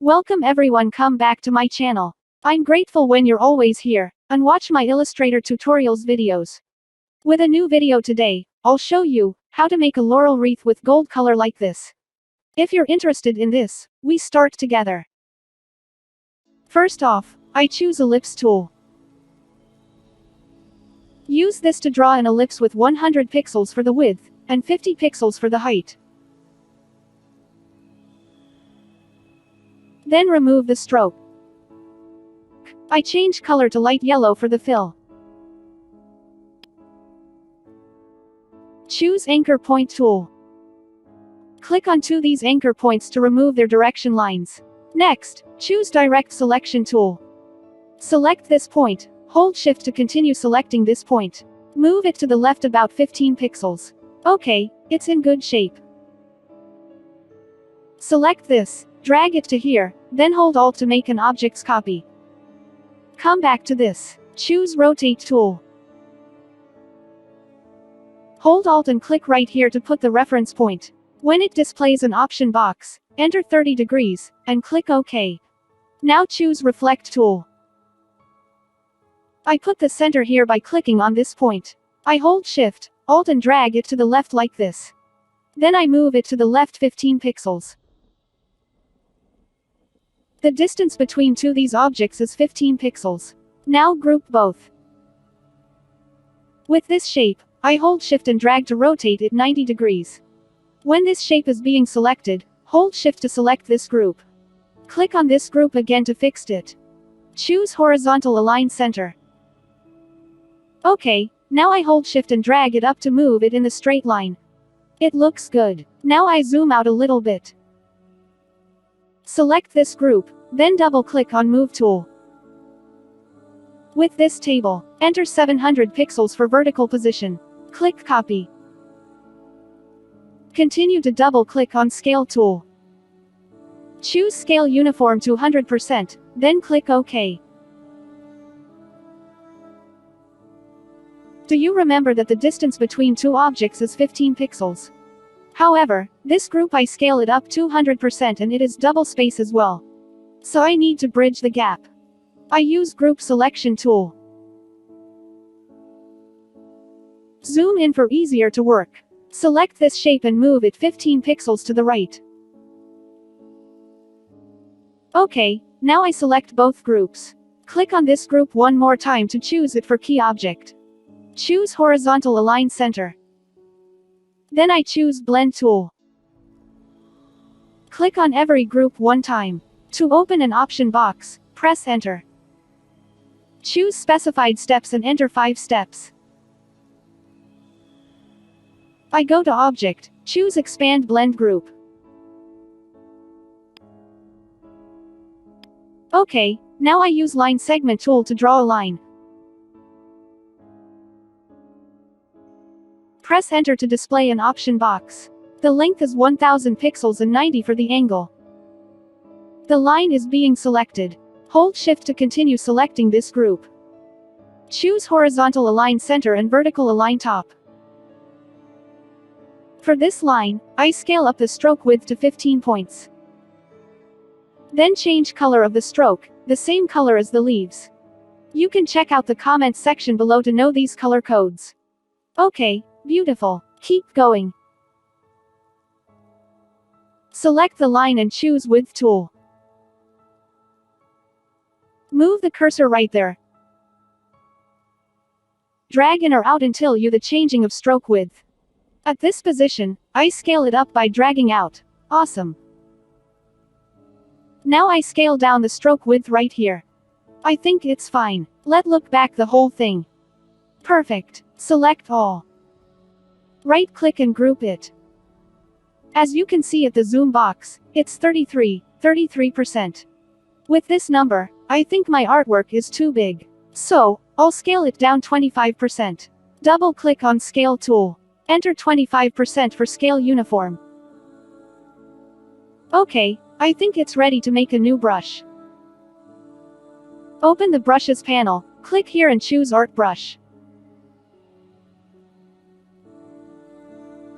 Welcome everyone, come back to my channel. I'm grateful when you're always here, and watch my Illustrator tutorials videos. With a new video today, I'll show you how to make a laurel wreath with gold color like this. If you're interested in this, we start together. First off, I choose ellipse tool. Use this to draw an ellipse with 100 pixels for the width, and 50 pixels for the height. Then remove the stroke. I change color to light yellow for the fill. Choose anchor point tool. Click onto these anchor points to remove their direction lines. Next, choose direct selection tool. Select this point, hold shift to continue selecting this point. Move it to the left about 15 pixels. Okay, it's in good shape. Select this, drag it to here, then hold Alt to make an object's copy. Come back to this. Choose rotate tool. Hold Alt and click right here to put the reference point. When it displays an option box, enter 30 degrees, and click OK. Now choose reflect tool. I put the center here by clicking on this point. I hold shift, Alt and drag it to the left like this. Then I move it to the left 15 pixels. The distance between these objects is 15 pixels. Now group both. With this shape, I hold shift and drag to rotate it 90 degrees. When this shape is being selected, hold shift to select this group. Click on this group again to fix it. Choose horizontal align center. Okay, now I hold shift and drag it up to move it in the straight line. It looks good. Now I zoom out a little bit. Select this group, then double-click on Move tool. With this table, enter 700 pixels for vertical position. Click Copy. Continue to double-click on Scale tool. Choose Scale Uniform to 100%, then click OK. Do you remember that the distance between two objects is 15 pixels? However, this group I scale it up 200% and it is double space as well. So I need to bridge the gap. I use Group Selection tool. Zoom in for easier to work. Select this shape and move it 15 pixels to the right. Okay, now I select both groups. Click on this group one more time to choose it for key object. Choose Horizontal Align Center. Then I choose Blend tool. Click on every group one time. To open an option box, press Enter. Choose Specified Steps and enter 5 steps. I go to Object, choose Expand Blend Group. Okay, now I use Line Segment tool to draw a line. Press Enter to display an option box. The length is 1000 pixels and 90 for the angle. The line is being selected. Hold Shift to continue selecting this group. Choose Horizontal Align Center and Vertical Align Top. For this line, I scale up the stroke width to 15 points. Then change color of the stroke, the same color as the leaves. You can check out the comments section below to know these color codes. Okay, beautiful. Keep going. Select the line and choose Width tool. Move the cursor right there. Drag in or out until you the changing of stroke width. At this position, I scale it up by dragging out. Awesome. Now I scale down the stroke width right here. I think it's fine. Let's look back the whole thing. Perfect. Select all. Right-click and group it. As you can see at the zoom box, it's 33%. With this number, I think my artwork is too big. So, I'll scale it down 25%. Double-click on Scale tool. Enter 25% for Scale Uniform. Okay, I think it's ready to make a new brush. Open the Brushes panel, click here and choose Art Brush.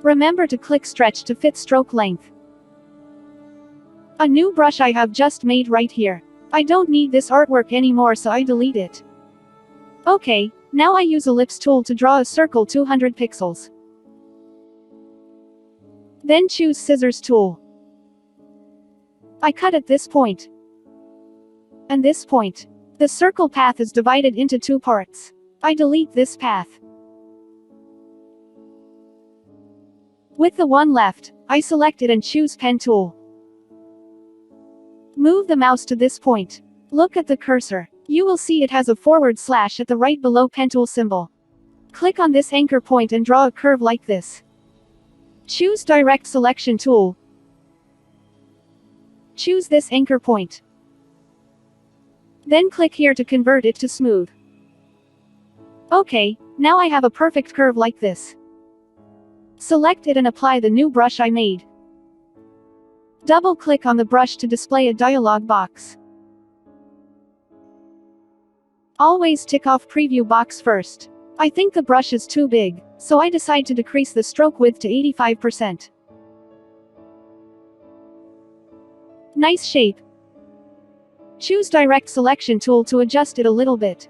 Remember to click Stretch to fit stroke length. A new brush I have just made right here. I don't need this artwork anymore, so I delete it. Okay, now I use ellipse tool to draw a circle 200 pixels. Then choose scissors tool. I cut at this point. And this point. The circle path is divided into two parts. I delete this path. With the one left, I select it and choose pen tool. Move the mouse to this point. Look at the cursor. You will see it has a forward slash at the right below pen tool symbol. Click on this anchor point and draw a curve like this. Choose direct selection tool. Choose this anchor point. Then click here to convert it to smooth. Okay, now I have a perfect curve like this. Select it and apply the new brush I made. Double-click on the brush to display a dialog box. Always tick off preview box first. I think the brush is too big, so I decide to decrease the stroke width to 85%. Nice shape. Choose direct selection tool to adjust it a little bit.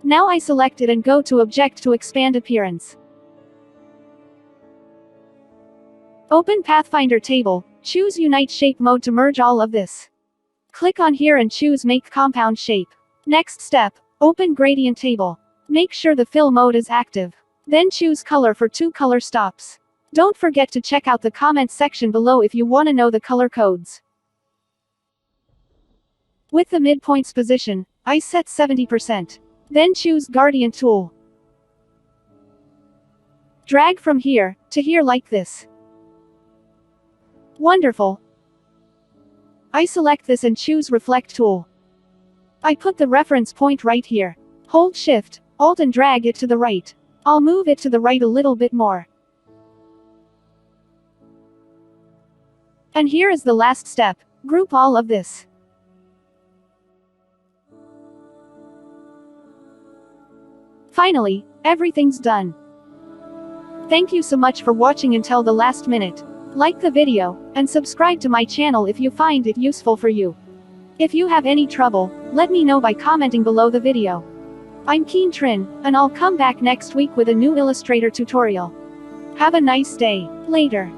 Now I select it and go to Object to expand appearance. Open Pathfinder table, choose Unite Shape Mode to merge all of this. Click on here and choose Make Compound Shape. Next step, open Gradient table. Make sure the fill mode is active. Then choose Color for 2 color stops. Don't forget to check out the comments section below if you want to know the color codes. With the midpoints position, I set 70%. Then choose Gradient tool. Drag from here to here like this. Wonderful. I select this and choose Reflect tool. I put the reference point right here. Hold Shift, Alt and drag it to the right. I'll move it to the right a little bit more. And here is the last step. Group all of this. Finally, everything's done. Thank you so much for watching until the last minute. Like the video, and subscribe to my channel if you find it useful for you. If you have any trouble, let me know by commenting below the video. I'm Keen Trin, and I'll come back next week with a new Illustrator tutorial. Have a nice day. Later.